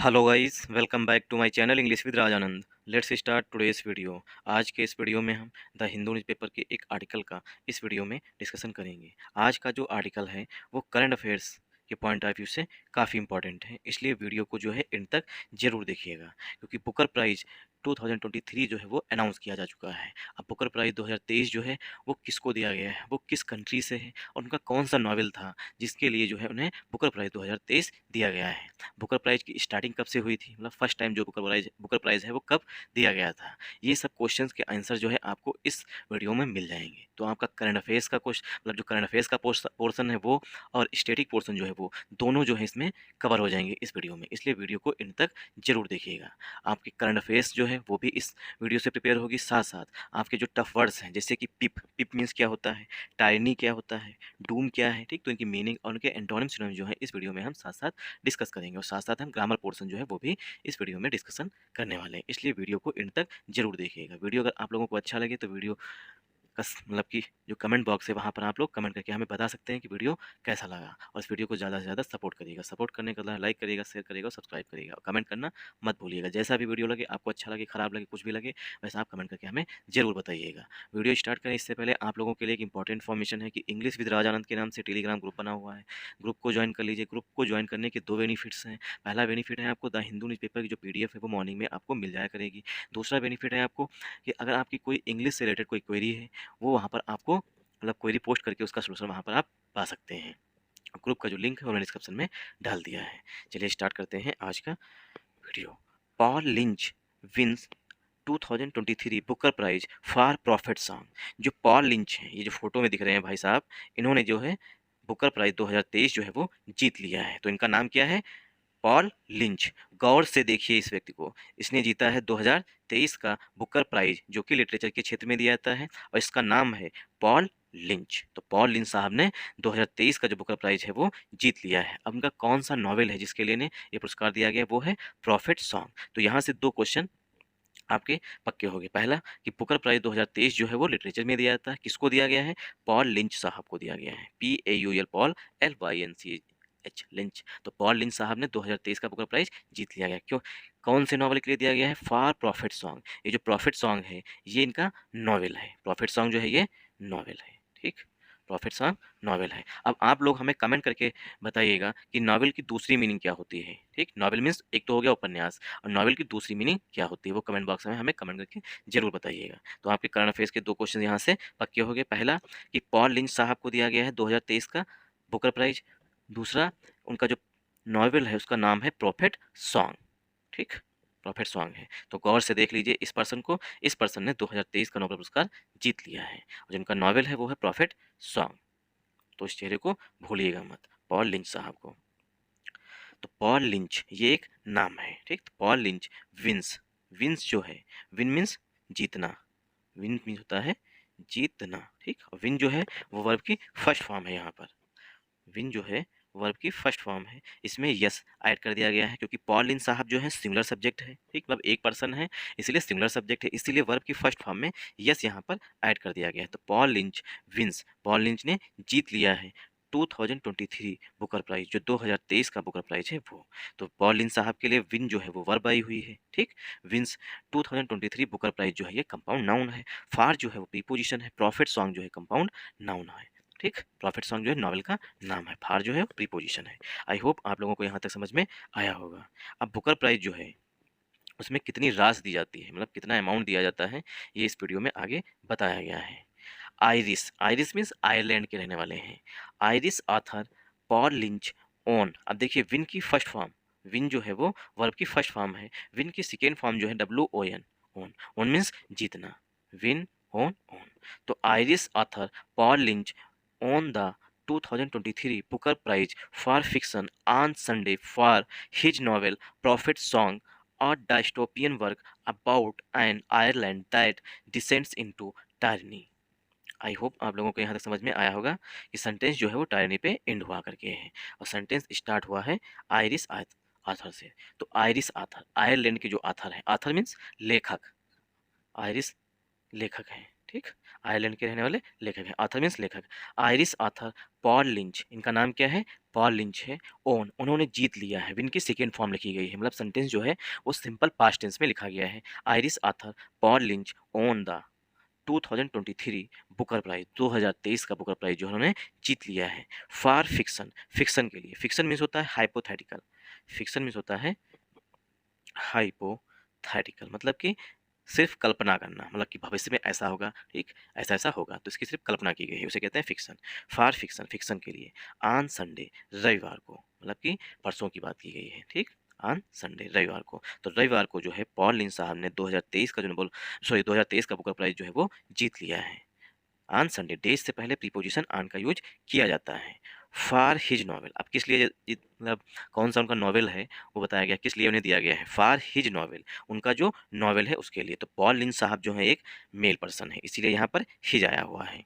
Hello guys, welcome back to my channel English with Rajanand. Let's start today's video. आज के इस video में हम द हिंदू न्यूज़पेपर के एक आर्टिकल का इस वीडियो में डिस्कशन करेंगे। आज का जो आर्टिकल है वो करंट अफेयर्स के पॉइंट ऑफ व्यू से काफ़ी इंपॉर्टेंट है, इसलिए वीडियो को जो है एंड तक जरूर देखिएगा, क्योंकि बुकर प्राइज 2023 जो है वो अनाउंस किया जा चुका है। अब बुकर प्राइज 2023 जो है वो किसको दिया गया है, वो किस कंट्री से है और उनका कौन सा नॉवेल था जिसके लिए जो है उन्हें बुकर प्राइज 2023 दिया गया है। बुकर प्राइज़ की स्टार्टिंग कब से हुई थी, मतलब फर्स्ट टाइम जो बुकर प्राइज़ है वो कब दिया गया था। ये सब क्वेश्चंस के आंसर जो है आपको इस वीडियो में मिल जाएंगे। तो आपका करंट अफेयर्स का क्वेश्चन, मतलब जो करंट अफेयर्स का पोर्सन है वो और स्टैटिक पोर्सन जो है वो दोनों जो है इसमें कवर हो जाएंगे इस वीडियो में, इसलिए वीडियो को इन तक जरूर देखिएगा। आपकी करंट अफेयर्स जो है वो भी इस वीडियो से प्रिपेयर होगी, साथ साथ आपके जो टफ वर्ड्स हैं जैसे कि पिप पिप मीन्स क्या होता है, टायरनी क्या होता है, डूम क्या है, ठीक, तो इनकी मीनिंग और उनके एंटोनिम सिनोनिम जो है इस वीडियो में हम साथ साथ डिस्कस करेंगे और साथ साथ हम ग्रामर पोर्शन जो है वो भी इस वीडियो में डिस्कशन करने वाले हैं, इसलिए वीडियो को एंड तक जरूर देखिएगा। वीडियो अगर आप लोगों को अच्छा लगे तो वीडियो मतलब कि जो कमेंट बॉक्स है वहाँ पर आप लोग कमेंट करके हमें बता सकते हैं कि वीडियो कैसा लगा, और इस वीडियो को ज़्यादा से ज़्यादा सपोर्ट करिएगा। सपोर्ट करने का लाइक करिएगा, शेयर करिएगा और सब्सक्राइब करिएगा, और कमेंट करना मत भूलिएगा। जैसा भी वीडियो लगे, आपको अच्छा लगे, खराब लगे, कुछ भी लगे, वैसा आप कमेंट करके हमें ज़रूर बताइएगा। वीडियो स्टार्ट करें इससे पहले आप लोगों के लिए एक इंपॉर्टेंट इन्फॉर्मेशन है कि इंग्लिश विद राजानंद के नाम से टेलीग्राम ग्रुप बना हुआ है। ग्रुप को ज्वाइन कर लीजिए। ग्रुप को ज्वाइन करने के दो बेनिफिट्स हैं। पहला बेनिफिट है आपको द हिंदू न्यूज़पेपर की जो PDF है वो मॉर्निंग में आपको मिल जाया करेगी। दूसरा बेनिफिट है आपको कि अगर आपकी कोई इंग्लिश से रिलेटेड कोई क्वेरी है वो वहाँ पर आपको, मतलब क्वेरी पोस्ट करके उसका सलूशन वहाँ पर आप पा सकते हैं। ग्रुप का जो लिंक है वो मैंने डिस्क्रिप्शन में डाल दिया है। चलिए स्टार्ट करते हैं आज का video. Paul Lynch wins 2023 Booker Prize for Prophet Song. जो पॉल लिंच हैं, ये जो फोटो में दिख रहे हैं भाई साहब, इन्होंने जो है बुकर प्राइज 2023 जो है वो जीत लिया है। तो इनका नाम क्या है? Paul lynch. गौर से देखिए इस व्यक्ति को, इसने जीता है 2023 का बुकर प्राइज जो कि लिटरेचर के क्षेत्र में दिया जाता है, और इसका नाम है पॉल लिंच। तो पॉल लिंच साहब ने 2023 का जो बुकर प्राइज है वो जीत लिया है। अब उनका कौन सा नॉवेल है जिसके लिए इन्हें ये पुरस्कार दिया गया, वो है प्रॉफिट सॉन्ग। तो यहाँ से दो क्वेश्चन आपके पक्के हो गए। पहला कि बुकर प्राइज 2023 जो है वो लिटरेचर में दिया जाता है, किसको दिया गया है? पॉल लिंच साहब को दिया गया है। PAUL, Paul, LYNCH, lynch. तो पॉल लिंच साहब ने 2023 का बुकर प्राइज जीत लिया गया। क्यों? कौन से नॉवल के लिए दिया गया है? For Prophet song. ये जो प्रॉफिट सॉन्ग है ये इनका नॉवेल है। प्रॉफिट सॉन्ग जो है ये नॉवेल है, ठीक, प्रॉफिट सॉन्ग नॉवेल है। अब आप लोग हमें कमेंट करके बताइएगा कि नॉवेल की दूसरी मीनिंग क्या होती है। ठीक, नॉवेल मीन्स एक तो हो गया उपन्यास, और नॉवेल की दूसरी मीनिंग क्या होती है वो कमेंट बॉक्स में हमें कमेंट करके जरूर बताइएगा। तो आपके करंट अफेयर्स के दो क्वेश्चन यहाँ से पक्के हो गए। पहला कि पॉल लिंच साहब को दिया गया है 2023 का बुकर प्राइज। दूसरा, उनका जो नॉवेल है उसका नाम है प्रॉफिट सॉन्ग, ठीक, प्रॉफिट सॉन्ग है। तो गौर से देख लीजिए इस पर्सन को, इस पर्सन ने 2023 का नोबेल पुरस्कार जीत लिया है, और जिनका नॉवेल है वो है प्रॉफिट सॉन्ग। तो इस चेहरे को भूलिएगा मत, पॉल लिंच साहब को। तो पॉल लिंच ये एक नाम है, ठीक। तो पॉल लिंच विंस, विंस जो है, विन मीन्स जीतना, विन मीन्स होता है जीतना, ठीक। और विन जो है वो वर्ब की फर्स्ट फॉर्म है। यहाँ पर विन जो है वर्ब की फर्स्ट फॉर्म है, इसमें यस ऐड कर दिया गया है क्योंकि पॉल लिंच साहब जो है सिंगुलर सब्जेक्ट है, ठीक, मतलब एक पर्सन है, इसलिए सिंगुलर सब्जेक्ट है, इसीलिए वर्ब की फर्स्ट फॉर्म में यस यहाँ पर ऐड कर दिया गया है। तो Paul Lynch wins, Paul Lynch ने जीत लिया है 2023 बुकर प्राइज, जो 2023 का बुकर प्राइज है वो। तो पॉल लिंच साहब के लिए विन जो है वो वर्ब आई हुई है, ठीक। विंस 2023 बुकर प्राइज जो है ये कंपाउंड नाउन है। फार जो है वो प्रीपोजिशन है। प्रॉफिट सॉन्ग जो है कंपाउंड नाउन है, ठीक। प्रॉफिट सॉन्ग जो है नॉवेल का नाम है। फार जो है प्रीपोजिशन है। आई होप आप लोगों को यहाँ तक समझ में आया होगा। अब बुकर प्राइज जो है उसमें कितनी राशि दी जाती है, मतलब कितना अमाउंट दिया जाता है, ये इस वीडियो में आगे बताया गया है। आयरिस, आयरिस मीन्स आयरलैंड के रहने वाले हैं। Iris author Paul Lynch own. अब देखिए विन की फर्स्ट फॉर्म, विन जो है वो वर्ब की फर्स्ट फॉर्म है। विन की सेकेंड फॉर्म जो है WON, ओन, ओन मीन्स जीतना, विन ओन ओन। तो iris author Paul Lynch won the 2023 Booker Prize for Fiction on Sunday for his novel Prophet Song, a dystopian work about an Ireland that descends into tyranny। I hope आप लोगों को यहाँ तक समझ में आया होगा कि सेंटेंस जो है वो टायरनी पे एंड हुआ करके है, और सेंटेंस स्टार्ट हुआ है आयरिस आथर से। तो आयरिस आथर, आयरलैंड के जो आथर है, आथर मीन्स लेखक, आयरिस लेखक हैं, ठीक, आयरलैंड के रहने वाले लेखक हैं। ऑथर मीन्स लेखक। आयरिश ऑथर पॉल लिंच, इनका नाम क्या है? पॉल लिंच है। ओन, उन्होंने जीत लिया है। विन की सेकेंड फॉर्म लिखी गई है, मतलब सेंटेंस जो है वो सिंपल पास्ट टेंस में लिखा गया है। Irish author Paul Lynch won the 2023 Booker Prize, 2023 का बुकर प्राइज जो उन्होंने जीत लिया है। फॉर फिक्शन, फिक्शन के लिए, फिक्शन मीन्स होता है हाइपोथेटिकल, फिक्शन मीन्स होता है हाइपोथेटिकल, मतलब कि सिर्फ कल्पना करना, मतलब कि भविष्य में ऐसा होगा, ठीक, ऐसा ऐसा होगा, तो इसकी सिर्फ कल्पना की गई है, उसे कहते हैं फिक्शन। फॉर फिक्शन, फिक्शन के लिए। ऑन संडे, रविवार को, मतलब कि परसों की बात की गई है, ठीक, ऑन संडे, रविवार को। तो रविवार को जो है पॉल लिंच साहब ने 2023 का जो बोल सॉरी 2023 का बुकर प्राइज जो है वो जीत लिया है। ऑन संडे, डेज से पहले प्रीपोजिशन ऑन का यूज किया जाता है। फॉर हिज नॉवेल, अब किस लिए मतलब कौन सा उनका नॉवेल है वो बताया गया, किस लिए उन्हें दिया गया है। फॉर हिज नॉवेल, उनका जो नॉवेल है उसके लिए। तो पॉल लिंच साहब जो है एक मेल पर्सन है, इसीलिए यहाँ पर हिज आया हुआ है।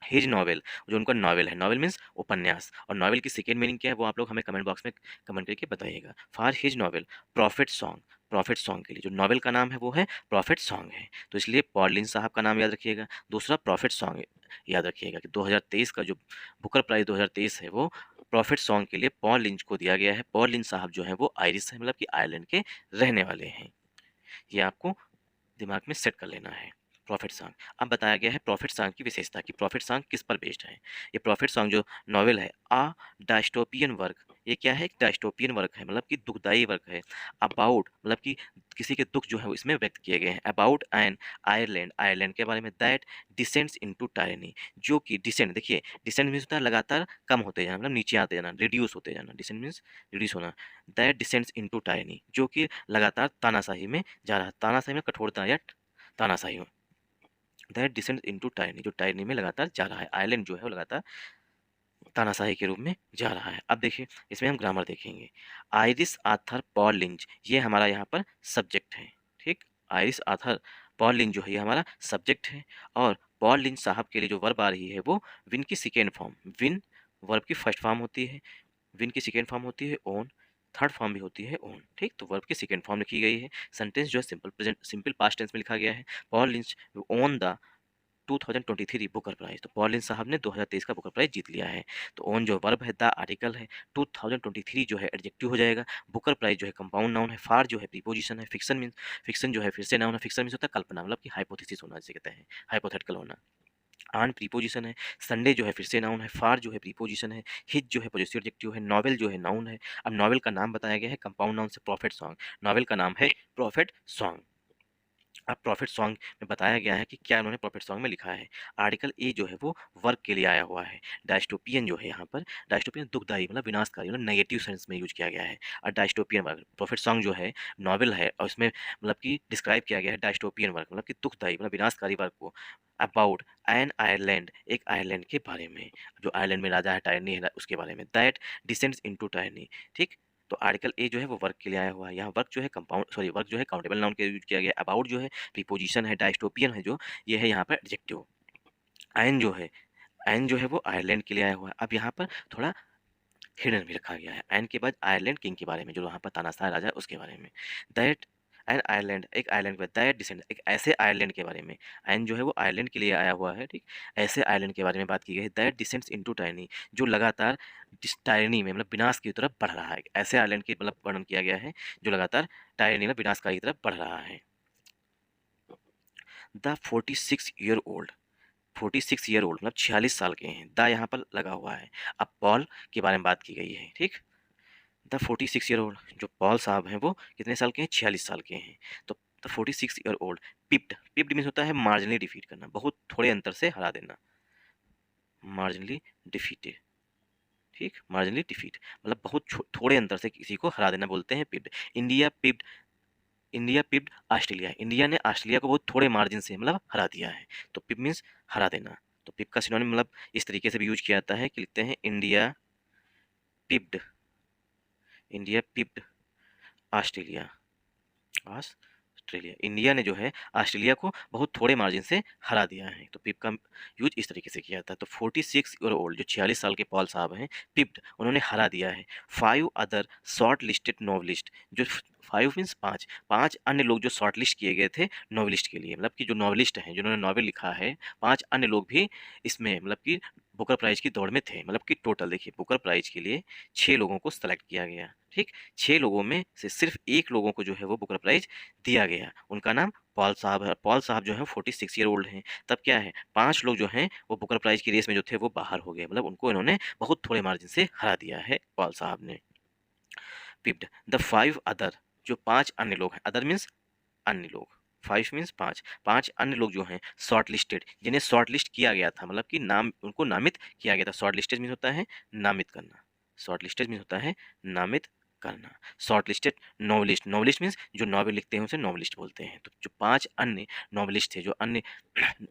हिज नॉवेल, जो उनका नॉवेल है, नॉवेल मीन्स उपन्यास, और नॉवेल की सेकेंड मीनिंग क्या है वो आप लोग हमें कमेंट बॉक्स में कमेंट करके बताइएगा। For his novel profit song, profit song के लिए जो नॉवेल का नाम है वो है प्रॉफिट सॉन्ग है, तो इसलिए पॉल लिंच साहब का नाम याद रखिएगा। दूसरा प्रॉफिट सॉन्ग याद रखिएगा कि 2023 का जो बुकर प्राइज 2023 है वो प्रॉफिट सॉन्ग के लिए पॉल लिंच को दिया गया है। पॉल लिंच साहब जो है वो आयरिश है, मतलब कि आयरलैंड के रहने वाले हैं। ये आपको दिमाग में सेट कर लेना है। Profit song. अब बताया गया है प्रॉफिट सॉन्ग की विशेषता कि प्रॉफिट सॉन्ग किस पर बेस्ड है। ये प्रॉफिट सॉन्ग जो नॉवेल है आ डायस्टोपियन वर्क, ये क्या है? एक डायस्टोपियन वर्क है, मतलब कि दुखदाई वर्क है। अबाउट, मतलब कि किसी के दुख जो है वो इसमें व्यक्त किए गए हैं। अबाउट एन आयरलैंड, आयरलैंड के बारे में। दैट डिसेंड्स इनटू टायरनी, जो कि डिसेंड, देखिए डिसेंड मीन्स होता है लगातार कम होते जाना, मतलब नीचे आते जाना, रिड्यूस होते जाना। डिसेंड मीन्स रिड्यूस होना। दैट डिसेंड्स इनटू टायरनी, जो कि लगातार तानाशाही में जा रहा है। तानाशाही में कठोरता या तानाशाही में। दैट डिसेंड्स इनटू टायरनी, जो टायरनी में लगातार जा रहा है। आइलैंड जो है वो लगातार तानाशाही के रूप में जा रहा है। अब देखिए इसमें हम ग्रामर देखेंगे। आयरिश आथर पॉल लिंच, ये हमारा यहाँ पर सब्जेक्ट है, ठीक। आयरिश आथर पॉल लिंच जो है ये हमारा सब्जेक्ट है, और पॉल लिंच साहब के लिए जो वर्ब आ रही है वो विन की सेकेंड फॉर्म, विन वर्ब की फर्स्ट फॉर्म होती है, विन की सेकेंड फॉर्म होती है ओन, थर्ड फॉर्म भी होती है ओन, ठीक। तो वर्ब की सेकेंड फॉर्म लिखी गई है। सेंटेंस जो है simple present, simple past tense में लिखा गया है। Paul Lynch won the 2023 Booker Prize, तो पॉल लिंच साहब ने 2023 का बुकर प्राइज जीत लिया है। तो ओन जो वर्ब है, द आर्टिकल है, 2023 जो है एडजेक्टिव हो जाएगा, बुकर प्राइज जो है कंपाउंड नाउन है, फार जो है प्रीपोजिशन है, फिक्शन मीन, फिक्शन जो है फिर से नाउन है। फिक्शन मीन्स होता है कल्पना, मतलब कि हाइपोथेसिस होना जिसे कहते हैं, हाइपोथेटिकल होना। ऑन प्रीपोजिशन है। संडे जो है फिर से नाउन है। फार जो है प्रीपोजिशन है। हिज जो है पॉजिटिव एडजेक्टिव है। नॉवेल जो है नाउन है। अब नॉवेल का नाम बताया गया है कंपाउंड नाउन से, प्रॉफिट सॉन्ग। नॉवेल का नाम है प्रॉफिट सॉन्ग। अब प्रॉफिट सॉन्ग में बताया गया है कि क्या उन्होंने प्रॉफिट सॉन्ग में लिखा है। आर्टिकल ए जो है वो वर्क के लिए आया हुआ है। डायस्टोपियन जो है यहाँ पर, डायस्टोपियन दुखदाई मतलब विनाशकारी, मतलब नेगेटिव सेंस में यूज किया गया है। और डायस्टोपियन वर्क, प्रॉफिट सॉन्ग जो है नॉवेल है, और इसमें मतलब कि डिस्क्राइब किया गया है डायस्टोपियन वर्क, मतलब कि दुखदाई मतलब विनाशकारी वर्क को। अबाउट एन आयरलैंड, एक आयरलैंड के बारे में, जो आयरलैंड में राजा है, टायरनी है, उसके बारे में। दैट डिसेंड्स इनटू टायरनी, ठीक। तो आर्टिकल ए जो है वो वर्क के लिए आया हुआ है। यहाँ वर्क जो है कंपाउंड सॉरी वर्क जो है काउंटेबल नाउन के यूज किया गया है। अबाउट जो है प्रीपोजिशन है। डायस्टोपियन है जो, ये है यहाँ पर एडजेक्टिव। एन जो है, एन जो है वो आयरलैंड के लिए आया हुआ है। अब यहाँ पर थोड़ा हिडन भी रखा गया है। एन के बाद आयरलैंड किंग के बारे में, जो वहाँ पर तानाशाह राजा है उसके बारे में। दैट एन आयरलैंड, एक आयरलैंड के दैट डिसेंड, एक ऐसे आयरलैंड के बारे में। एन जो है वो आयरलैंड के लिए आया हुआ है, ठीक। ऐसे आयरलैंड के बारे में बात की गई है। दैट डिसेंड्स इनटू टाइनी, जो लगातार टायरनी में मतलब विनाश की तरफ बढ़ रहा है। ऐसे आयरलैंड की मतलब वर्णन किया गया है जो लगातार टायरनी में विनाशकारी की तरफ बढ़ रहा है। The 46 year old, 46 year old मतलब 46 साल के हैं। द यहाँ पर लगा हुआ है। अब पॉल के बारे में बात की गई है, ठीक। द 46 ईयर ओल्ड, जो पॉल साहब हैं वो कितने साल के हैं? 46 साल के हैं। तो द 46 ईयर ओल्ड पिप्ड, पिप्ड मीन्स होता है मार्जिनली डिफीट करना, बहुत थोड़े अंतर से हरा देना। मार्जिनली डिफीटेड, ठीक, मार्जिनली डिफीट मतलब बहुत थोड़े अंतर से किसी को हरा देना बोलते हैं पिप्ड। India pipped, India pipped Australia, India ने ऑस्ट्रेलिया को बहुत थोड़े मार्जिन से मतलब हरा दिया है। तो पिप मीन्स हरा देना। तो पिप का सिनोनिम मतलब इस तरीके से भी यूज किया जाता है कि लिखते हैं India pipped, India pipped Australia, Australia, India ने जो है ऑस्ट्रेलिया को बहुत थोड़े मार्जिन से हरा दिया है। तो पिप का यूज इस तरीके से किया जाता है। तो 46 ईयर ओल्ड जो 46 साल के पॉल साहब हैं, पिप्ड उन्होंने हरा दिया है 5 अदर शॉर्ट लिस्टेड नॉवलिस्ट, जो 5 मीन्स 5, 5 अन्य लोग जो शॉर्टलिस्ट किए गए थे नॉवेलिस्ट के लिए, मतलब कि जो नॉवेलिस्ट हैं जिन्होंने नॉवेल लिखा है, 5 अन्य लोग भी इसमें मतलब कि बुकर प्राइज़ की दौड़ में थे। मतलब कि टोटल देखिए बुकर प्राइज़ के लिए 6 लोगों को सेलेक्ट किया गया, ठीक? 6 लोगों में से सिर्फ 1 लोगों को जो है वो बुकर प्राइज़ दिया गया। उनका नाम पॉल साहब है। पॉल साहब जो है 46 ईयर ओल्ड हैं। तब क्या है 5 लोग जो हैं वो बुकर प्राइज़ की रेस में जो थे वो बाहर हो गए। मतलब उनको इन्होंने बहुत थोड़े मार्जिन से हरा दिया है पॉल साहब ने। पिप्ड द 5 अदर, जो 5 अन्य लोग हैं, अदर मीन्स अन्य लोग, 5 मीन्स 5, 5 अन्य लोग जो हैं शॉर्ट लिस्टेड, जिन्हें शॉर्ट लिस्ट किया गया था, मतलब कि नाम उनको नामित किया गया था। शॉर्ट लिस्टेड मीन्स होता है नामित करना, शॉर्ट लिस्टेड मीन्स होता है नामित करना। Short listed novelist, novelist means जो नॉवेल लिखते हैं उसे नॉवलिस्ट बोलते हैं। तो जो 5 अन्य नॉवलिस्ट थे, जो अन्य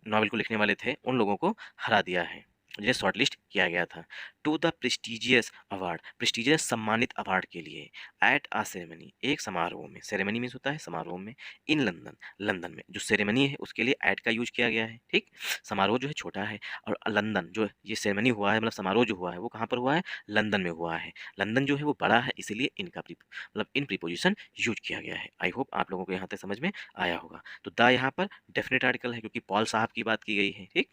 नॉवेल को लिखने वाले थे, उन लोगों को हरा दिया है, जिन्हें शॉर्टलिस्ट किया गया था। To the prestigious award, prestigious सम्मानित अवार्ड के लिए, एट आ सेरेमनी, एक समारोह में, सेरेमनी मीन्स होता है समारोह में, इन लंदन, लंदन में, जो सेरेमनी है उसके लिए एट का यूज किया गया है, ठीक? समारोह जो है छोटा है, और लंदन जो ये सेरेमनी हुआ है, मतलब समारोह जो हुआ है वो कहाँ पर हुआ है? लंदन में हुआ है। लंदन जो है वो बड़ा है, इसीलिए इनका मतलब इन प्रीपोजिशन यूज किया गया है। आई होप आप लोगों को यहाँ तक समझ में आया होगा। तो द यहाँ पर डेफिनेट आर्टिकल है, क्योंकि पॉल साहब की बात की गई है, ठीक?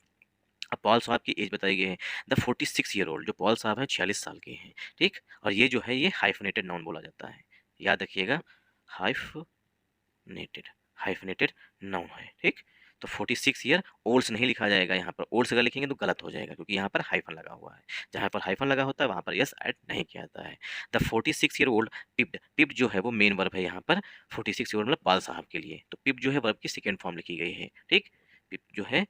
अब पॉल साहब की एज बताई गई है, द 46 ईयर ओल्ड, जो पॉल साहब हैं 46 साल के हैं, ठीक? और ये जो है ये हाइफनेटेड नाउन बोला जाता है, याद रखिएगा, हाइफनेटेड, हाइफनेटेड नाउन है, ठीक? तो 46 ईयर ओल्ड्स नहीं लिखा जाएगा यहाँ पर, ओल्ड्स अगर लिखेंगे तो गलत हो जाएगा, क्योंकि यहाँ पर हाइफन लगा हुआ है। जहाँ पर हाइफन लगा होता है वहाँ पर यस ऐड नहीं किया जाता है। द 46 ईयर ओल्ड पिप्ड, पिप्ड जो है वो मेन वर्ब है यहाँ पर 46 ईयर ओल्ड मतलब पॉल साहब के लिए। तो पिप जो है वर्ब की सेकेंड फॉर्म लिखी गई है, ठीक? पिप जो है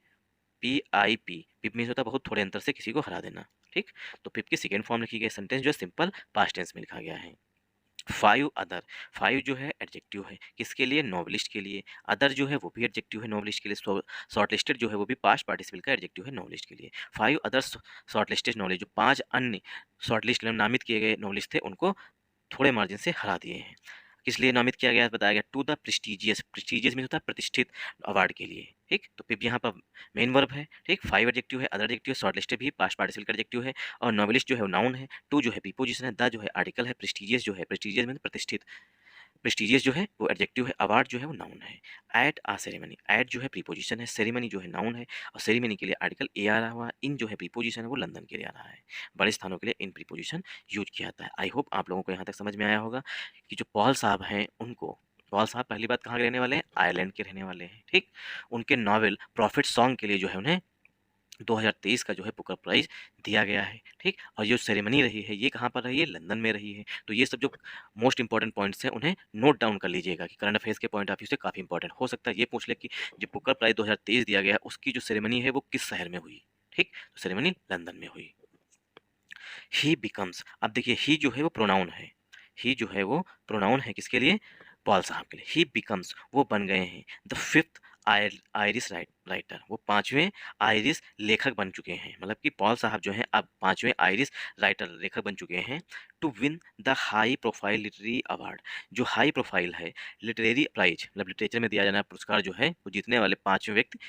PIP, पिप मीन्स होता है बहुत थोड़े अंतर से किसी को हरा देना, ठीक? तो पिप की सेकेंड फॉर्म लिखी गई, सेंटेंस जो है सिंपल पास्ट टेंस में लिखा गया है। 5 अदर, 5 जो है एडजेक्टिव है, किसके लिए? नॉवलिस्ट के लिए। अदर जो है वो भी एडजेक्टिव है नॉवलिस्ट के लिए। शॉर्टलिस्टेड जो है वो भी पास्ट पार्टिसिपल का एडजेक्टिव है नॉवलिस्ट के लिए। 5 अदर शॉर्टलिस्टेड नॉलेज, जो 5 अन्य शॉर्टलिस्ट नामित किए गए नॉवलिस्ट थे उनको थोड़े मार्जिन से हरा दिए हैं। किस लिए नामित किया गया है बताया गया, to the prestigious, prestigious means होता है प्रतिष्ठित अवार्ड के लिए, ठीक? तो पिप यहाँ पर मेन वर्ब है, ठीक? 5 एडजेक्टिव है, अदर एडजेक्टिव है, शॉर्टलिस्टेड भी पास्ट पार्टिसिपल का एडजेक्टिव है, और नॉवेलिस्ट जो है नाउन है, टू जो है प्रीपोजिशन है, द जो है आर्टिकल है, प्रेस्टिजियस जो है, प्रेस्टिजियस मीन्स प्रतिष्ठित, प्रेस्टिजियस जो है वो एडजेक्टिव है, अवार्ड जो है वो नाउन है। एट आ सेरेमनी, एट जो है प्रीपोजिशन है, सेरेमनी जो है नाउन है, और सेरेमनी के लिए आर्टिकल ए आ रहा हुआ, इन जो है प्रीपोजिशन है वो लंदन के लिए आ रहा है। बड़े स्थानों के लिए इन प्रीपोजिशन यूज किया जाता है। आई होप आप लोगों को यहाँ तक समझ में आया होगा कि जो पॉल साहब हैं उनको, पॉल साहब पहली बात कहाँ के रहने वाले हैं? आयरलैंड के रहने वाले हैं, ठीक? उनके नॉवेल प्रॉफिट सॉन्ग के लिए जो है उन्हें 2023 का जो है बुकर प्राइज़ दिया गया है, ठीक? और जो सेरेमनी रही है ये कहाँ पर रही है? लंदन में रही है। तो ये सब जो मोस्ट इंपॉर्टेंट पॉइंट्स हैं उन्हें नोट डाउन कर लीजिएगा कि करंट अफेयर्स के पॉइंट ऑफ व्यू से काफ़ी इंपॉर्टेंट हो सकता है। ये पूछ ले कि जो बुकर प्राइज़ 2023 दिया गया उसकी जो सेरेमनी है वो किस शहर में हुई, ठीक? तो सेरेमनी लंदन में हुई। ही बिकम्स, अब देखिए ही जो है वो प्रोनाउन है, ही जो है वो प्रोनाउन है किसके लिए? पॉल साहब के लिए। ही बिकम्स, वो बन गए हैं द फिफ्थ आयरिश राइटर, वो पांचवें आयरिश लेखक बन चुके हैं। मतलब कि पॉल साहब जो हैं अब पांचवें आयरिश राइटर लेखक बन चुके हैं to win the high profile literary award, जो हाई प्रोफाइल है लिटरेरी प्राइज, मतलब लिटरेचर में दिया जाना पुरस्कार जो है वो जीतने वाले पांचवें व्यक्ति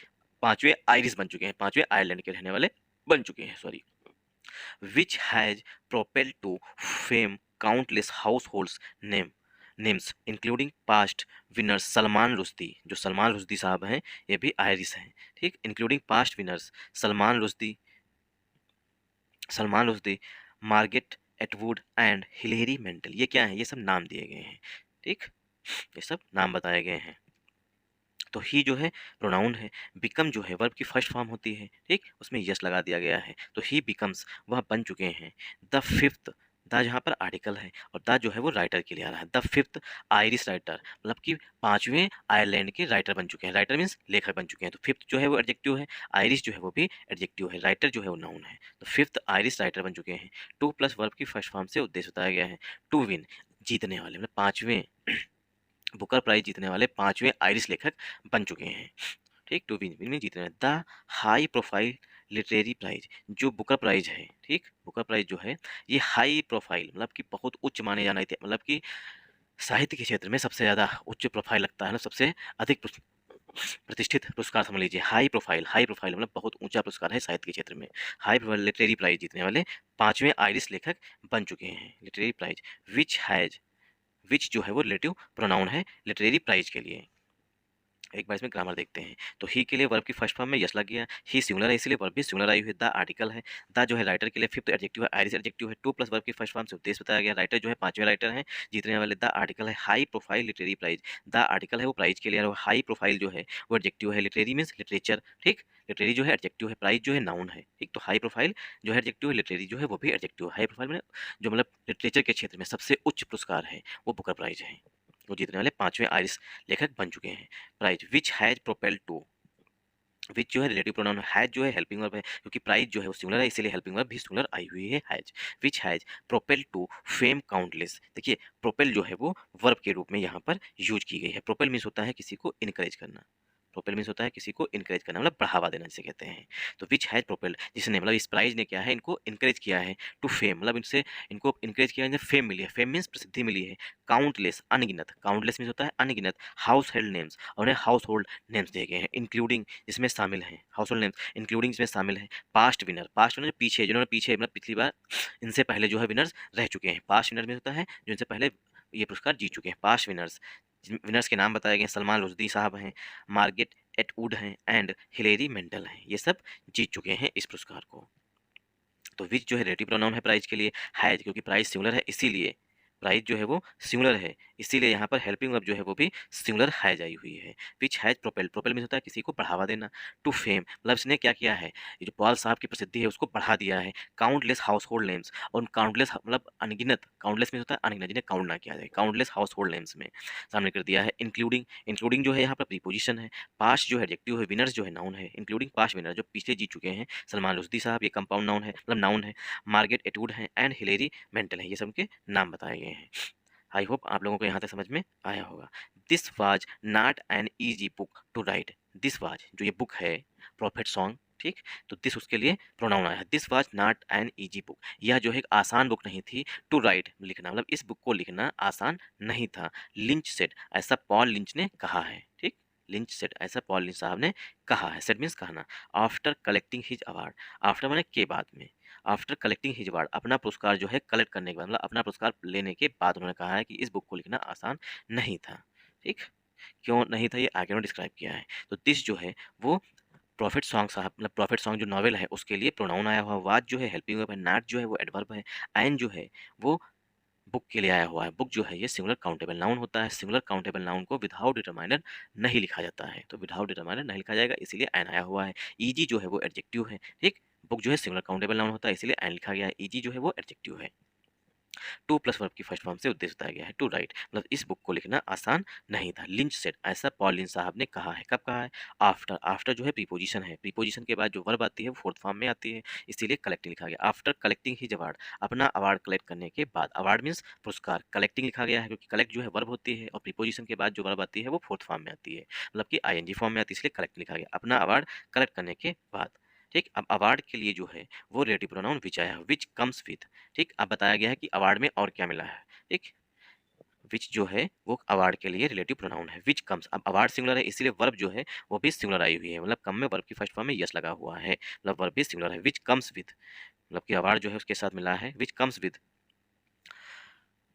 पांचवें आयरिश बन चुके हैं, पांचवें आयरलैंड के रहने वाले बन चुके हैं, sorry. which has propelled to fame countless households names including past winners Salman Rushdie, जो सलमान रुश्दी साहब हैं ये भी आयरिश हैं, ठीक? Including past winners Salman Rushdie, Margaret Atwood and Hillary mental, ये क्या है? ये सब नाम दिए गए हैं, ठीक? ये सब नाम बताए गए हैं। तो ही जो है प्रोनाउन है, बिकम जो है वर्ब की फर्स्ट फॉर्म होती है, ठीक? उसमें यस लगा दिया गया है, तो ही बिकम्स, वह बन चुके हैं द फिफ्थ, द जहाँ पर आर्टिकल है और द जो है वो राइटर के लिए आ रहा है, द फिफ्थ आयरिश राइटर, मतलब कि पांचवें आयरलैंड के राइटर बन चुके हैं। राइटर मीन्स लेखक बन चुके हैं। तो फिफ्थ जो है वो एडजेक्टिव है, आयरिश जो है वो भी एडजेक्टिव है, राइटर जो है वो नाउन है। तो फिफ्थ आयरिश राइटर बन चुके हैं। टू प्लस वर्ब की फर्स्ट फॉर्म से उद्देश्य बताया गया है, टू विन, जीतने वाले, मतलब पांचवें बुकर प्राइज जीतने वाले पांचवें आयरिश लेखक बन चुके हैं, ठीक? टू विन, विन में जीतने वाले। The high profile literary prize, जो बुकर प्राइज है, ठीक? बुकर प्राइज जो है ये हाई प्रोफाइल, मतलब कि बहुत उच्च माने जाना, मतलब कि साहित्य के क्षेत्र में सबसे ज़्यादा उच्च प्रोफाइल लगता है ना, सबसे अधिक प्रतिष्ठित पुरस्कार समझ लीजिए। हाई प्रोफाइल, हाई प्रोफाइल मतलब बहुत ऊंचा पुरस्कार है साहित्य के क्षेत्र में। हाई प्रोफाइल लिटरेरी प्राइज जीतने वाले पांचवें आयरिश लेखक बन चुके हैं, लिटरेरी प्राइज विच हैज, विच जो है वो रिलेटिव प्रोनाउन है लिटरेरी प्राइज के लिए। एक बार इसमें ग्रामर देखते हैं। तो ही के लिए वर्ब की फर्स्ट फॉर्म में यस लग गया, ही सिंगुलर है इसलिए वर्ब भी सिंगुलर आई हुई है। द आर्टिकल है, द जो है राइटर के लिए फिफ्थ एडजेक्टिव है, आयरिश एडजेक्टिव है। टू प्लस वर्ब की फर्स्ट फॉर्म से उद्देश्य बताया गया, राइटर जो है पांचवें राइटर हैं जीतने वाले। द आर्टिकल है high profile literary prize, the article है वो प्राइज के लिए, और हाई प्रोफाइल जो है वो एडजेक्टिव है। लिटरेरी मीन्स लिटरेचर, ठीक। लिटरेरी जो है एडजेक्टिव है, प्राइज जो है नाउन है, ठीक। तो हाई प्रोफाइल जो है एडजेक्टिव है, लिटरेरी जो है वो भी एडजेक्टिव है। हाई प्रोफाइल में जो मतलब लिटरेचर के क्षेत्र में सबसे उच्च पुरस्कार है वो बुकर प्राइज है। वो जीतने वाले पांचवें आयरिश लेखक बन चुके हैं। Prize which has propelled to, which जो है रिलेटिव प्रोनाउन है, हैज जो है हेल्पिंग वर्ब है, क्योंकि प्राइज जो है वो सिंगुलर है इसीलिए हेल्पिंग वर्ब भी सिंगुलर आई हुई है, has. Which has propel to fame countless, देखिए प्रोपेल जो है वो वर्ब के रूप में यहाँ पर यूज की गई है। प्रोपेल मीन्स होता है किसी को इनकरेज करना, प्रोपेल मीन्स होता है किसी को इनकरेज करना, मतलब बढ़ावा देना जिसे कहते हैं। तो विच हैज प्रोपेल, जिसने मतलब इस प्राइज ने क्या है इनको इनकरेज किया है टू फेम, मतलब इनसे इनको इनकरेज किया है, फेम मिली है। फेम मीन्स प्रसिद्धि मिली है। काउंटलेस अनगिनत, काउंटलेस मीन्स होता है अनगिनत। हाउस हेल्ड नेम्स, और उन्हें हाउस होल्ड नेम्स दिए गए हैं, इंक्लूडिंग जिसमें शामिल हैं हाउस होल्ड नेम्स, इंक्लूडिंग जिसमें शामिल है पास्ट विनर। पास्ट विनर पीछे, जिन्होंने पीछे मतलब पिछली बार इनसे पहले जो है विनर्स रह चुके हैं। पास्ट विनर में होता है जो इनसे पहले ये पुरस्कार जीत चुके हैं, पास्ट विनर्स। विनर्स के नाम बताए गए, सलमान रुश्दी साहब हैं, मार्गेट एटवुड हैं एंड हिलेरी मेंडल हैं, ये सब जीत चुके हैं इस पुरस्कार को। तो विच जो है रिलेटिव प्रोनाउन है प्राइज के लिए, हैज क्योंकि प्राइज सिंगुलर है इसीलिए प्राइज जो है वो सिंगुलर है, इसीलिए यहाँ पर हेल्पिंग वर्ब जो है वो भी सिंगुलर हैज आई हुई है। विच हैज प्रोपेल, प्रोपेल मीन्स होता है किसी को बढ़ावा देना। टू फेम मतलब इसने क्या किया है, ये जो पॉल साहब की प्रसिद्धि है उसको बढ़ा दिया है। काउंटलेस हाउस होल्ड नेम्स, और काउंटलेस मतलब अनगिनत, काउंटलेस मीन्स होता है अनगिनत जिन्हें काउंट ना किया जाए, काउंटलेस हाउस होल्ड नेम्स में सामने कर दिया है। इंक्लूडिंग, इंक्लूडिंग जो है यहाँ पर प्रीपोजिशन है। पास्ट जो है एडजेक्टिव है, विनर्स जो है नाउन है, इंक्लूडिंग पास्ट विनर जो पीछे जीत चुके हैं। सलमान रुश्दी साहब ये कंपाउंड नाउन है, मतलब नाउन है। मार्गेट एटवुड हैं एंड हिलेरी मेंटल है, ये सब के नाम बताए गए हैं। आई होप आप लोगों को यहाँ तक समझ में आया होगा। This was not an easy book to write, this was जो ये बुक है प्रॉफिट सॉन्ग, ठीक। तो दिस उसके लिए प्रोनाउन आया है, this was not an easy book, यह जो है एक आसान बुक नहीं थी। टू राइट लिखना, मतलब इस बुक को लिखना आसान नहीं था। लिंच सेड, ऐसा पॉल लिंच ने कहा है, ठीक। लिंच सेड ऐसा पॉल लिंच साहब ने कहा है, सेड मीन्स कहना। After collecting his award, after माने के बाद में, आफ्टर कलेक्टिंग हिज अवार्ड अपना पुरस्कार जो है कलेक्ट करने के बाद, मतलब अपना पुरस्कार लेने के बाद उन्होंने कहा है कि इस बुक को लिखना आसान नहीं था, ठीक। क्यों नहीं था ये आगे उन्होंने डिस्क्राइब किया है। तो दिस जो है वो प्रॉफिट सॉन्ग साहब, मतलब प्रॉफिट सॉन्ग जो नॉवेल है उसके लिए प्रोनाउन आया हुआ। वाज जो है हेल्पिंग वर्ब है, नॉट जो है वो एडवर्ब है, एंड जो है वो बुक के लिए आया हुआ है। बुक जो है ये सिंगुलर काउंटेबल नाउन होता है, सिंगुलर काउंटेबल नाउन को विदाउट डिटरमाइनर नहीं लिखा जाता है, तो विदाउट डिटरमाइनर नहीं लिखा जाएगा इसीलिए एन आया हुआ है। ईजी जो है वो एडजेक्टिव है, ठीक। बुक जो है सिंगुलर काउंटेबल नाउन होता है इसीलिए एन लिखा गया है, ईजी जो है वो एडजेक्टिव है। टू प्लस वर्ब की फर्स्ट फॉर्म से उद्देश्य बताया गया है टू राइट, मतलब इस बुक को लिखना आसान नहीं था। लिंच सेड ऐसा पॉल लिंच साहब ने कहा है, कब कहा है, आफ्टर। आफ्टर जो है प्रीपोजिशन है, प्रीपोजिशन के बाद जो वर्ब आती है वो फोर्थ फॉर्म में आती है इसीलिए कलेक्टिंग लिखा गया। आफ्टर कलेक्टिंग हिज अवार्ड, अपना अवार्ड कलेक्ट करने के बाद, अवार्ड मीन्स पुरस्कार, कलेक्टिंग लिखा गया है क्योंकि कलेक्ट जो है वर्ब होती है और प्रीपोजिशन के बाद जो वर्ब आती है वो फोर्थ फॉर्म में आती है, मतलब कि आईएनजी फॉर्म में आती है इसलिए कलेक्ट लिखा गया, अपना अवार्ड कलेक्ट करने के बाद, ठीक। अब अवार्ड के लिए जो है वो रिलेटिव प्रोनाउन विच आया है, विच कम्स विद, ठीक। अब बताया गया है कि अवार्ड में और क्या मिला है, ठीक। विच जो है वो अवार्ड के लिए रिलेटिव प्रोनाउन है। विच कम्स, अब अवार्ड सिंगुलर है इसीलिए वर्ब जो है वो भी सिंगुलर आई हुई है, मतलब कम में वर्ब की फर्स्ट फॉर्म में यस लगा हुआ है, मतलब वर्ब भी सिंगुलर है। विच कम्स विद, मतलब कि अवार्ड जो है उसके साथ मिला है, विच कम्स विद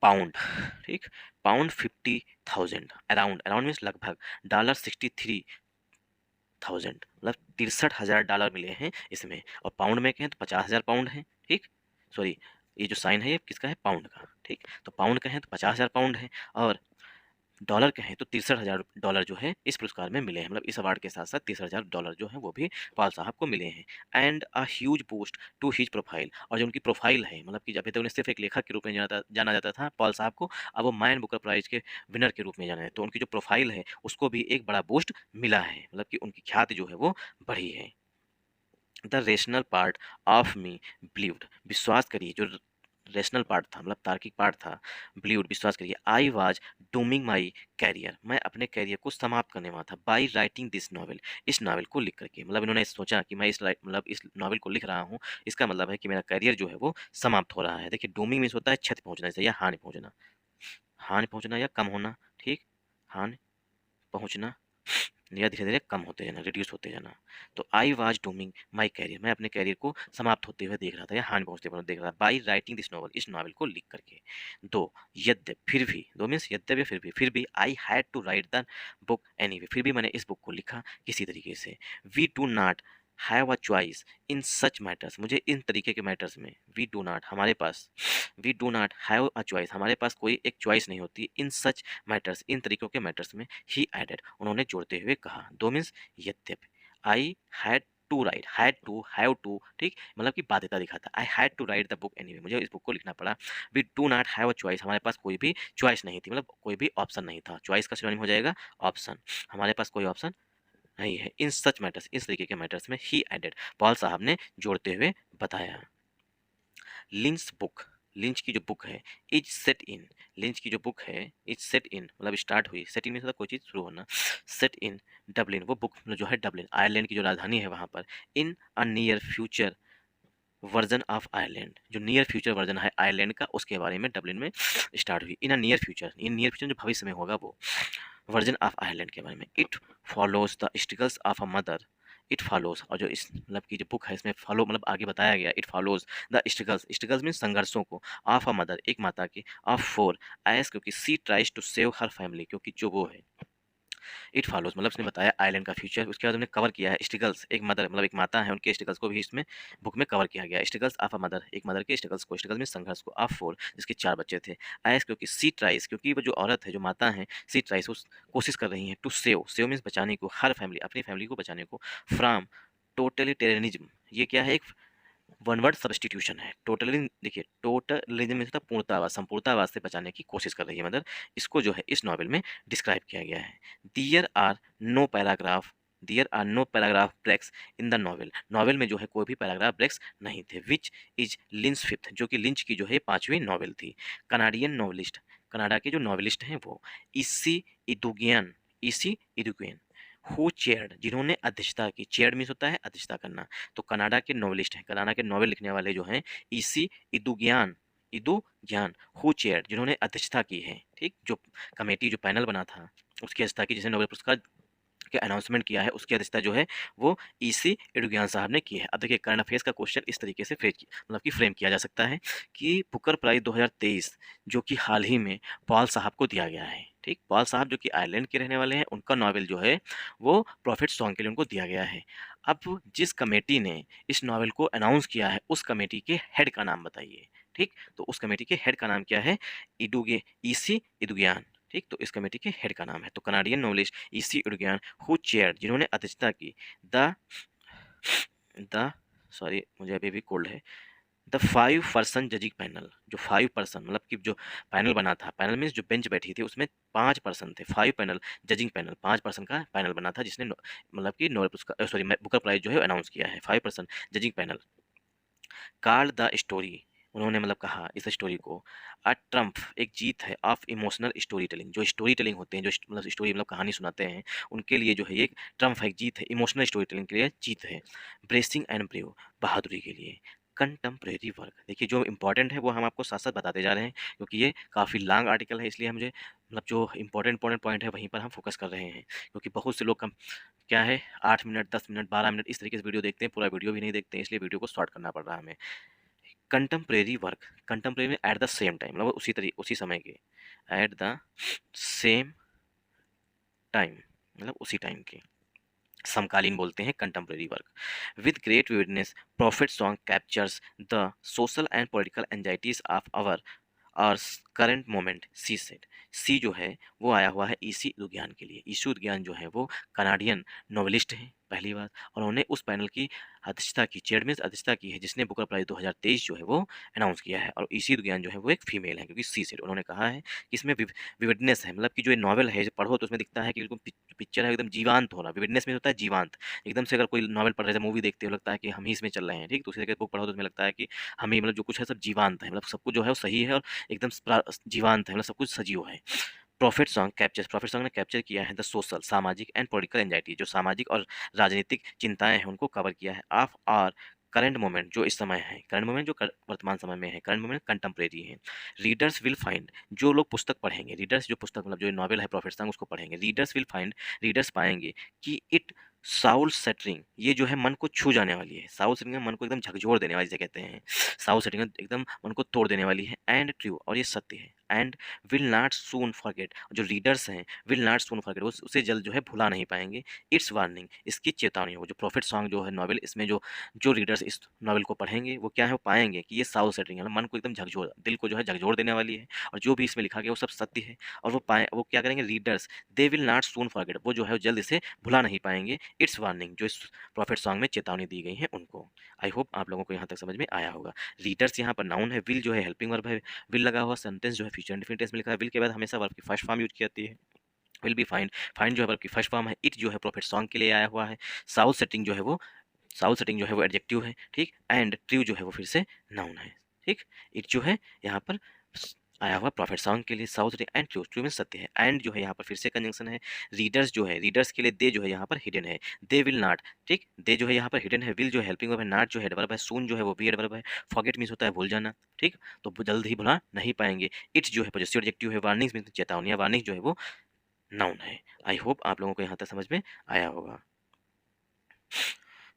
पाउंड, ठीक। पाउंड 50,000, अराउंड, अराउंड मीन्स लगभग, डॉलर 63,000, मतलब 63,000 डॉलर मिले हैं इसमें, और पाउंड में कहें तो 50,000 पाउंड है, ठीक। सॉरी, ये जो साइन है ये किसका है, पाउंड का, ठीक। तो पाउंड कहें तो 50,000 पाउंड है, और डॉलर कहें तो 63,000 डॉलर जो है इस पुरस्कार में मिले हैं, मतलब इस अवार्ड के साथ साथ 63,000 डॉलर जो है वो भी पॉल साहब को मिले हैं। And a huge boost to his profile, और जो उनकी प्रोफाइल है, मतलब कि अभी तक उन्हें सिर्फ एक लेखक के रूप में जाना जाता था पॉल साहब को, अब वो मैन बुकर प्राइज के विनर के रूप में जाना है, तो उनकी जो प्रोफाइल है उसको भी एक बड़ा बूस्ट मिला है, मतलब कि उनकी ख्याति जो है वो बढ़ी है। The rational part of me believed, विश्वास करिए, जो रेशनल पार्ट था मतलब तार्किक पार्ट था, बिलीव्ड विश्वास करिए, आई वाज डूमिंग माई कैरियर, मैं अपने कैरियर को समाप्त करने वाला था, बाई राइटिंग दिस नॉवल, इस नावल को लिख करके, मतलब इन्होंने सोचा कि मैं मतलब इस नावल को लिख रहा हूँ, इसका मतलब है कि मेरा कैरियर जो है वो समाप्त हो रहा है। देखिए डूमिंग मीन्स होता है क्षति पहुंचना, जैसे या हानि पहुंचना, हानि पहुंचना या कम होना, ठीक। हानि पहुंचना, या धीरे-धीरे कम होते जाना, रिड्यूस होते जाना। तो आई वाज़ डूमिंग माय करियर, मैं अपने करियर को समाप्त होते हुए देख रहा था या हानि पहुँचते हुए देख रहा था बाय राइटिंग दिस नॉवल, इस नॉवल को लिख करके। दो यद्यप, फिर मीन्स यद्यप या फिर भी I had to write the book anyway, फिर भी मैंने इस बुक को लिखा किसी तरीके से। We do not have a choice in such matters, मुझे इन तरीके के मैटर्स में वी डू नॉट, हमारे पास we do not have a choice, हमारे पास कोई एक चॉइस नहीं होती इन सच मैटर्स, इन तरीकों के मैटर्स में। ही एडेड, उन्होंने जोड़ते हुए कहा। दो मीन्स यद्यप, I had to write, had to, have to, ठीक, मतलब कि बाध्यता दिखाता। I had to write the book anyway, मुझे इस बुक को लिखना पड़ा। We do not have a choice, हमारे पास कोई भी चॉइस नहीं थी, मतलब कोई भी ऑप्शन नहीं था। चॉइस का सिनोनिम हो जाएगा ऑप्शन, हमारे पास कोई ऑप्शन नहीं है इन सच मैटर्स, इस तरीके के मैटर्स में। ही एडेड, पॉल साहब ने जोड़ते हुए बताया। लिंच बुक, लिंच की जो बुक है, इज सेट इन, लिंच की जो बुक है इज सेट इन, मतलब स्टार्ट हुई, सेट इन में कोई चीज़ शुरू होना, सेट इन डबलिन, वो बुक जो है डबलिन, आयरलैंड की जो राजधानी है वहाँ पर। In a near future version of Ireland, जो नियर फ्यूचर वर्जन है आयरलैंड का, उसके बारे में डबलिन में स्टार्ट हुई। In a near future, in near future जो भविष्य में होगा वो वर्जन ऑफ आयरलैंड के बारे में। It follows the struggles of a mother, it follows, और जो इस मतलब की जो बुक है इसमें फॉलो मतलब आगे बताया गया, it follows the struggles, struggles mean संघर्षों को, ऑफ अ मदर, एक माता की, ऑफ फोर एज, क्योंकि she tries to save her family, क्योंकि जो वो है, इट फॉलोज मतलब उसने बताया आइलैंड का फ्यूचर। उसके बाद हमने कवर किया है स्ट्रगल्स, एक मदर मतलब एक माता है उनके स्ट्रगल्स को भी इसमें बुक में कवर किया गया। स्ट्रगल्स ऑफ अ मदर, एक मदर के स्ट्रगल्स को, स्ट्रगल्स में संघर्ष को, ऑफ फोर जिसके 4 बच्चे थे, एज क्योंकि सी ट्राइज, क्योंकि वो जो औरत है जो माता है सी ट्राइज वो कोशिश कर रही है टू सेव, सेव मीन्स बचाने को, हर फैमिली अपनी फैमिली को बचाने को, फ्रॉम टोटलिटेरियनिज्म, ये क्या है, एक वन वर्ड सब्स्टिट्यूशन है। टोटली देखिए, टोटलिज्म में था पूर्णतावाद, संपूर्णतावाद से बचाने की कोशिश कर रही है मदर, इसको जो है इस नॉवेल में डिस्क्राइब किया गया है। There are no paragraph, there are no paragraph breaks in the novel, novel में जो है कोई भी पैराग्राफ ब्रेक्स नहीं थे। विच इज लिंच फिफ्थ, जो कि लिंच की जो है 5वीं नॉवेल थी। कनाडियन नॉवलिस्ट, कनाडा के जो नॉवेलिस्ट हैं वो, इसी इदुगियन, इसी इदुगियन, हु चेयर्ड, जिन्होंने अध्यक्षता की, चेयर्ड मीन्स होता है अध्यक्षता करना, तो कनाडा के नॉवेलिस्ट हैं, कनाडा के नॉवेल लिखने वाले जो हैं, इसी इदुज्ञान, इदु ज्ञान, हु चेयर, जिन्होंने अध्यक्षता की है, ठीक, जो कमेटी जो पैनल बना था उसकी अध्यक्षता की, जिसने नोबेल पुरस्कार के अनाउंसमेंट किया है, उसकी अध्यक्षता जो है वो इसी इडुज्ञान साहब ने की है। अब देखिए करंट अफेयर्स का क्वेश्चन इस तरीके से मतलब कि फ्रेम किया जा सकता है कि बुकर प्राइज 2023 जो कि हाल ही में पॉल साहब को दिया गया है, ठीक, पॉल साहब जो कि आयरलैंड के रहने वाले हैं, उनका नॉवेल जो है वो प्रॉफिट सॉन्ग के लिए उनको दिया गया है। अब जिस कमेटी ने इस नॉवेल को अनाउंस किया है उस कमेटी के हेड का नाम बताइए, ठीक, तो उस कमेटी के हेड का नाम क्या है, इडुगे इसी इदुज्ञान, ठीक, तो इस कमेटी के हेड का नाम है, तो कनाडियन नॉवलिस्ट इसी इडुज्ञान, हु चेयर, जिन्होंने अध्यक्षता की, द द सॉरी मुझे अभी भी कोल्ड है, द 5 पर्सन जजिंग पैनल, जो 5 पर्सन मतलब कि जो पैनल बना था, पैनल मीन्स जो बेंच बैठी थी उसमें 5 पर्सन थे, 5 पैनल जजिंग पैनल, 5 पर्सन का पैनल बना था जिसने मतलब कि नोबेल पुरस्कार सॉरी बुकर प्राइज जो है अनाउंस किया है। 5 person judging panel card the story, उन्होंने मतलब कहा इस स्टोरी को अ ट्रम्प, एक जीत है, ऑफ इमोशनल स्टोरी टेलिंग, जो स्टोरी टेलिंग होते हैं, जो मतलब स्टोरी मतलब कहानी सुनाते हैं उनके लिए जो है ये ट्रम्प है, एक जीत है, इमोशनल स्टोरी टेलिंग के लिए जीत है। ब्रेसिंग एंड ब्रेव, बहादुरी के लिए। कंटेम्प्रेरी वर्क, देखिए जो इंपॉर्टेंट है वो हम आपको साथ साथ बताते जा रहे हैं क्योंकि ये काफ़ी लॉन्ग आर्टिकल है, इसलिए मुझे मतलब जो इंपॉर्टेंट पॉइंट है वहीं पर हम फोकस कर रहे हैं, क्योंकि बहुत से लोग कम क्या है 8 मिनट 10 मिनट 12 मिनट इस तरीके से वीडियो देखते हैं, पूरा वीडियो भी नहीं देखते हैं, इसलिए वीडियो को शॉर्ट करना पड़ रहा है हमें। कंटेम्प्रेरी वर्क, कंटेम्प्रेरी में एट द सेम टाइम, मतलब उसी समय के, एट द सेम टाइम मतलब उसी टाइम के, समकालीन बोलते हैं contemporary work. With great vividness Prophet Song captures the social and political anxieties of our और करंट मोमेंट, सी सेट, सी जो है वो आया हुआ है इसी उद्यान के लिए। इसी उद्यान जो है वो कनाडियन नॉवेलिस्ट हैं पहली बात, और उन्होंने उस पैनल की अध्यक्षता की, चेयरमैन अध्यक्षता की है जिसने बुकर प्राइज 2023 जो है वो अनाउंस किया है, और इसी उद्यान जो है वो एक फीमेल है क्योंकि सी सेट, उन्होंने कहा है कि इसमें विविडनेस है, मतलब कि जो ये नॉवल है जो पढ़ो तो उसमें दिखता है कि बिल्कुल पिक्चर है एकदम जीवांत हो रहा, विविडनेस में होता है जीवांत, एकदम से अगर कोई नॉवल पढ़ रहे थे, मूवी देखते हो लगता है कि हम ही इसमें चल रहे हैं, ठीक, दूसरे के बुक पढ़ो तो उसमें लगता है कि हम ही मतलब जो कुछ है सब जीवांत है, मतलब सब कुछ जो है वो सही है और एकदम जीवांत है, मतलब सब कुछ सजीव है। प्रॉफिट सॉन्ग ने कैप्चर किया है द सोशल, सामाजिक एंड पॉलिटिकल एंजाइटी, जो सामाजिक और राजनीतिक चिंताएं हैं उनको कवर किया है, ऑफ आर करंट मोमेंट जो इस समय है, करंट मोमेंट जो वर्तमान समय में है, करंट मोमेंट कंटेम्प्रेरी है। रीडर्स विल फाइंड, जो लोग पुस्तक पढ़ेंगे, रीडर्स जो पुस्तक मतलब जो नॉवेल है प्रॉफिट सॉन्ग उसको पढ़ेंगे, रीडर्स विल फाइंड, रीडर्स पाएंगे कि इट साउल सेटरिंग, ये जो है मन को छू जाने वाली है। साउल सेटरिंग मन को एकदम झकझोर देने वाली, जिसे कहते हैं साउल सेटरिंग एकदम मन को तोड़ देने वाली है। एंड ट्रू, और ये सत्य है। And will not soon forget, जो रीडर्स हैं विल नॉट सून फॉरगेट, वो उसे जल्द जो है भुला नहीं पाएंगे। इट्स वार्निंग, इसकी चेतावनी हो, जो प्रॉफिट सॉन्ग जो है नॉवेल, इसमें जो जो रीडर्स इस नॉवेल को पढ़ेंगे वो क्या है, वो पाएंगे कि ये साउल सेटरिंग है, मन को एकदम झकझोर, दिल को जो है झकझोर देने वाली है। और जो भी इसमें लिखा गया वो सब सत्य है। और वो क्या करेंगे readers, they will not soon forget, वो जो है जल्द इसे भुला नहीं पाएंगे। इट्स वार्निंग, जो इस प्रॉफिट सॉन्ग में चेतावनी दी गई है उनको। आई होप आप लोगों को यहाँ तक समझ में आया होगा। रीडर्स यहाँ पर नाउन है, विल जो है हेल्पिंग वर्ब है, विल लगा हुआ सेंटेंस जो है फ्यूचर इंडेफिनिट टेंस में लिखा है। विल के बाद हमेशा वर्ब की फर्स्ट फॉर्म यूज की जाती है, विल बी फाइंड, फाइंड जो है वर्ब की फर्स्ट फॉर्म है। इट जो है प्रॉफिट सॉन्ग के लिए आया हुआ है। साउथ सेटिंग जो है वो, साउथ सेटिंग जो है वो एडजेक्टिव है, ठीक। एंड ट्रू जो है वो फिर से नाउन है, ठीक। इट जो है यहाँ पर आया हुआ प्रॉफिट सॉन्ग के लिए, south setting and true, true में सत्य है। एंड जो है यहाँ पर फिर से कंजंक्शन है। रीडर्स जो है, रीडर्स के लिए दे जो है यहाँ पर हिडन है, दे विल नॉट, ठीक। दे जो है यहाँ पर हिडन है, विल जो है हेल्पिंग वर्ब है, नॉट जो है एडवर्ब है, सून जो है वो भी एडवर्ब है, फॉरगेट मींस होता है भूल जाना, ठीक। तो वो जल्द ही भुला नहीं पाएंगे। इट्स जो है पॉजिटिव एडजेक्टिव है, वार्निंग्स मींस चेतावनी, वार्निंग जो है वो नाउन है। आई होप आप लोगों को यहाँ तक समझ में आया होगा।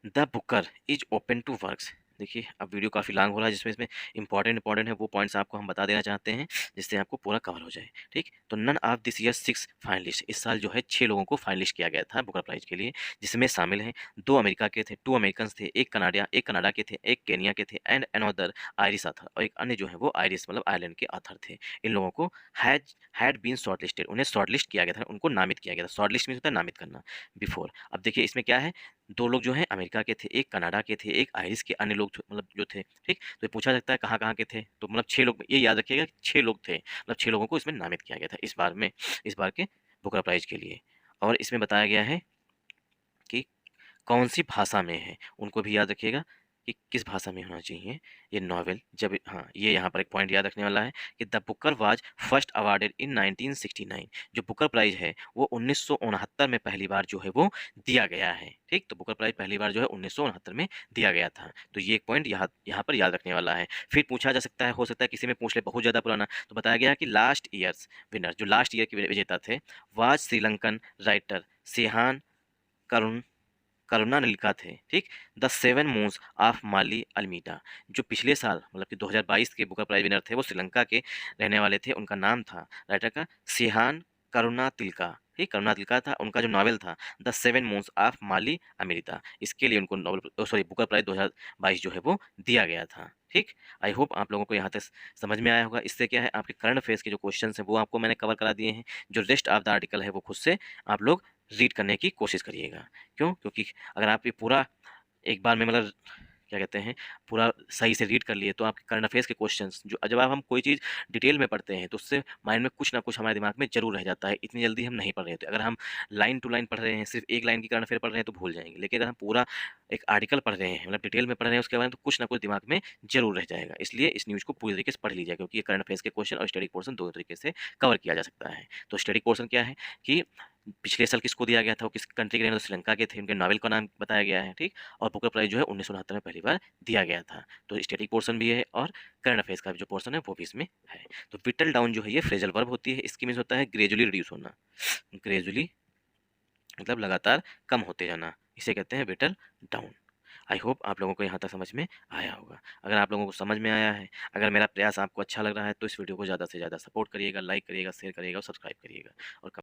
The Booker is open to works, देखिए अब वीडियो काफ़ी लॉन्ग हो रहा है, जिसमें इसमें इंपॉर्टेंट है वो पॉइंट्स आपको हम बता देना चाहते हैं, जिससे आपको पूरा कवर हो जाए, ठीक। तो none of this year 6 finalist, इस साल जो है 6 लोगों को फाइनलिस्ट किया गया था बुकर प्राइज के लिए, जिसमें शामिल हैं 2 अमेरिका के थे, 2 अमेरिकन थे, एक कनाडा के थे, एक केनिया के थे, एंड अनदर आयरिश ऑथर, और एक अन्य जो है वो आयरिश मतलब आयरलैंड के ऑथर थे। इन लोगों को हैड बीन शॉर्टलिस्टेड, उन्हें शॉर्टलिस्ट किया गया था, उनको नामित किया गया था। शॉर्टलिस्ट मीन्स होता है नामित करना, बिफोर। अब देखिए इसमें क्या है, 2 लोग जो हैं अमेरिका के थे, एक कनाडा के थे, एक आयरिश के, अन्य लोग मतलब जो थे, ठीक। तो ये पूछा सकता है कहाँ-कहाँ के थे, तो मतलब 6 लोग, ये याद रखिएगा 6 लोग थे, मतलब 6 लोगों को इसमें नामित किया गया था इस बार में, इस बार के बुकर प्राइज़ के लिए। और इसमें बताया गया है कि कौन-सी भाषा में है, उनको भी याद रखिएगा कि किस भाषा में होना चाहिए ये नॉवेल। जब हाँ, ये यहाँ पर एक पॉइंट याद रखने वाला है कि the Booker was first awarded in 1969, जो बुकर प्राइज़ है वो 1969 में पहली बार जो है वो दिया गया है, ठीक। तो बुकर प्राइज़ पहली बार जो है 1969 में दिया गया था। तो ये एक पॉइंट यहाँ यहाँ पर याद रखने वाला है। फिर पूछा जा सकता है, हो सकता है किसी में पूछ ले बहुत ज़्यादा पुराना, तो बताया गया कि लास्ट ईयर्स विनर, जो लास्ट ईयर के विजेता थे, वाज श्रीलंकन राइटर सिहान करुण करुणानिलका थे, ठीक। The seven moons of Mali Almeida, जो पिछले साल मतलब कि 2022 के बुकर प्राइज विनर थे, वो श्रीलंका के रहने वाले थे। उनका नाम था राइटर का सिहान करुणातिलका, ठीक। करुणातिलका था, उनका जो नावल था the seven moons of Mali America, इसके लिए उनको नोबेल सॉरी बुकर प्राइज 2022 जो है वो दिया गया था, ठीक। आई होप आप लोगों को यहाँ तक समझ में आया होगा। इससे क्या है, आपके करंट अफेयर्स के जो क्वेश्चन हैं वो आपको मैंने कवर करा दिए हैं। जो रेस्ट ऑफ द आर्टिकल है वो खुद से आप लोग रीड करने की कोशिश करिएगा। क्यों? क्योंकि अगर आप ये पूरा एक बार में मतलब क्या कहते हैं, पूरा सही से रीड कर लिए तो आपके करंट अफेयर्स के क्वेश्चंस जो जब आप हम कोई चीज़ डिटेल में पढ़ते हैं तो उससे माइंड में कुछ ना कुछ हमारे दिमाग में जरूर रह जाता है। इतनी जल्दी हम नहीं पढ़ रहे होते। अगर हम लाइन टू लाइन पढ़ रहे हैं, सिर्फ एक लाइन की करंट अफेयर पढ़ रहे हैं तो भूल जाएंगे, लेकिन अगर हम पूरा एक आर्टिकल पढ़ रहे हैं मतलब डिटेल में पढ़ रहे हैं उसके बारे में, तो कुछ ना कुछ दिमाग में जरूर रह जाएगा। इसलिए इस न्यूज़ को पूरी तरीके से पढ़ लीजिए, क्योंकि ये करंट अफेयर्स के क्वेश्चन और स्टडी पोर्शन दोनों तरीके से कवर किया जा सकता है। तो स्टडी पोर्शन क्या है कि पिछले साल किसको दिया गया था, वो किस कंट्री के रहने, तो श्रीलंका के थे, उनके नॉवेल का नाम बताया गया है, ठीक। और बुकर प्राइज जो है 1969 में पहली बार दिया गया था। तो स्टैटिक पोर्शन भी है और करंट अफेयर्स का जो पोर्शन है वो भी इसमें है। तो विटल डाउन जो है ये फ्रेजल वर्ब होती है, इसकी मीन्स होता है ग्रेजुअली रिड्यूस होना, ग्रेजुअली मतलब लगातार कम होते जाना, इसे कहते हैं विटल डाउन। आई होप आप लोगों को यहाँ तक समझ में आया होगा। अगर आप लोगों को समझ में आया है, अगर मेरा प्रयास आपको अच्छा लग रहा है, तो इस वीडियो को ज़्यादा से ज़्यादा सपोर्ट करिएगा, लाइक करिएगा, शेयर करिएगा और सब्सक्राइब करिएगा और